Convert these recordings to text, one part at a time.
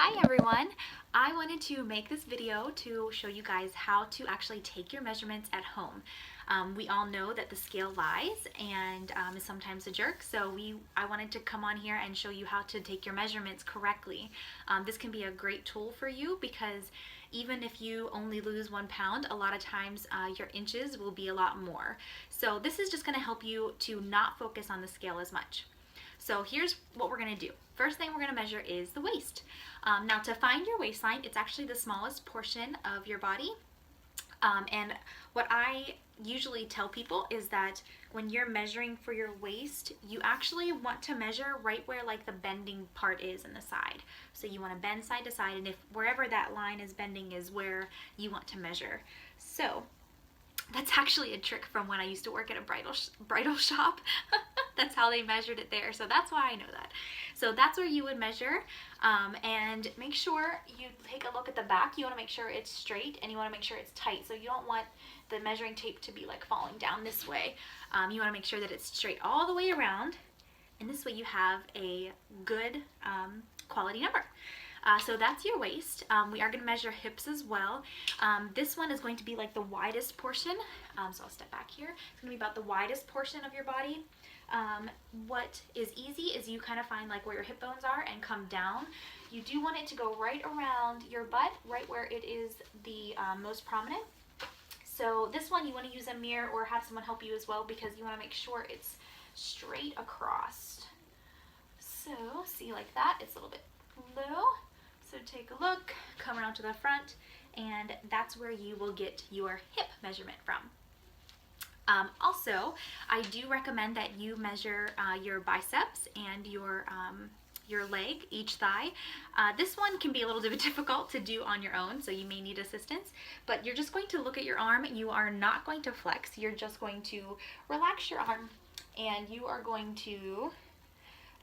Hi everyone! I wanted to make this video to show you guys how to actually take your measurements at home. We all know that the scale lies and is sometimes a jerk, so I wanted to come on here and show you how to take your measurements correctly. This can be a great tool for you because even if you only lose 1 pound, a lot of times your inches will be a lot more. So this is just going to help you to not focus on the scale as much. So here's what we're going to do. First thing we're going to measure is the waist. Now to find your waistline, it's actually the smallest portion of your body. And what I usually tell people is that when you're measuring for your waist, you actually want to measure right where like the bending part is in the side. So you want to bend side to side, and if wherever that line is bending is where you want to measure. So that's actually a trick from when I used to work at a bridal shop. That's how they measured it there, so that's why I know that. So that's where you would measure, and make sure you take a look at the back. You want to make sure it's straight, and you want to make sure it's tight. So you don't want the measuring tape to be like falling down this way. You want to make sure that it's straight all the way around, and this way you have a good quality number. So that's your waist. We are going to measure hips as well. This one is going to be like the widest portion. So I'll step back here. It's going to be about the widest portion of your body. What is easy is you kind of find like where your hip bones are and come down. You do want it to go right around your butt, right where it is the most prominent. So this one you want to use a mirror or have someone help you as well, because you want to make sure it's straight across. So see, like that, it's a little bit low. So take a look, come around to the front, and that's where you will get your hip measurement from. Also, I do recommend that you measure your biceps and your leg, each thigh. This one can be a little bit difficult to do on your own, so you may need assistance, but you're just going to look at your arm. You are not going to flex. You're just going to relax your arm, and you are going to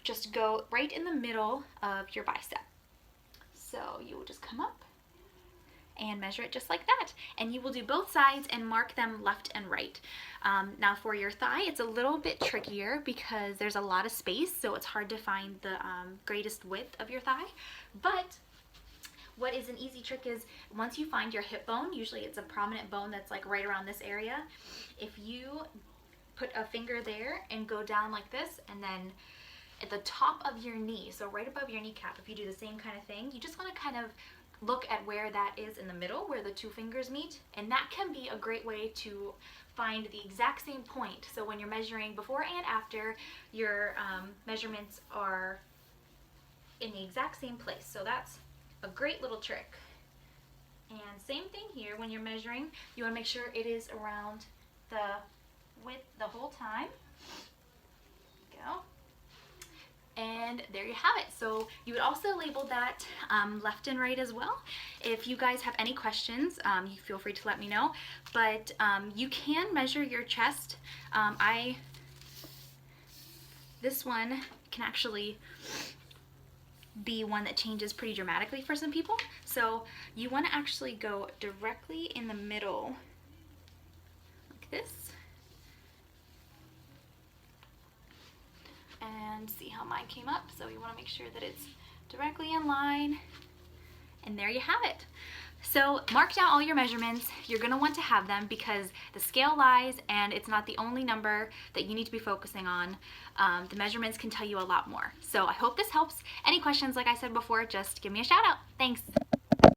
just go right in the middle of your bicep. So you will just come up and measure it just like that. And you will do both sides and mark them left and right. Now for your thigh, it's a little bit trickier because there's a lot of space, so it's hard to find the greatest width of your thigh. But what is an easy trick is once you find your hip bone, usually it's a prominent bone that's like right around this area, if you put a finger there and go down like this, and then at the top of your knee, so right above your kneecap, if you do the same kind of thing, you just want to kind of look at where that is in the middle, where the two fingers meet, and that can be a great way to find the exact same point. So when you're measuring before and after, your measurements are in the exact same place. So that's a great little trick. And same thing here, when you're measuring, you want to make sure it is around the width the whole time. Go. And there you have it. So you would also label that left and right as well. If you guys have any questions, you feel free to let me know. But you can measure your chest. This one can actually be one that changes pretty dramatically for some people. So you want to actually go directly in the middle like this. And see how mine came up. So you want to make sure that it's directly in line, and there you have it. So mark down all your measurements. You're going to want to have them because the scale lies, and it's not the only number that you need to be focusing on. The measurements can tell you a lot more. So I hope this helps. Any questions, like I said before, just give me a shout out. Thanks.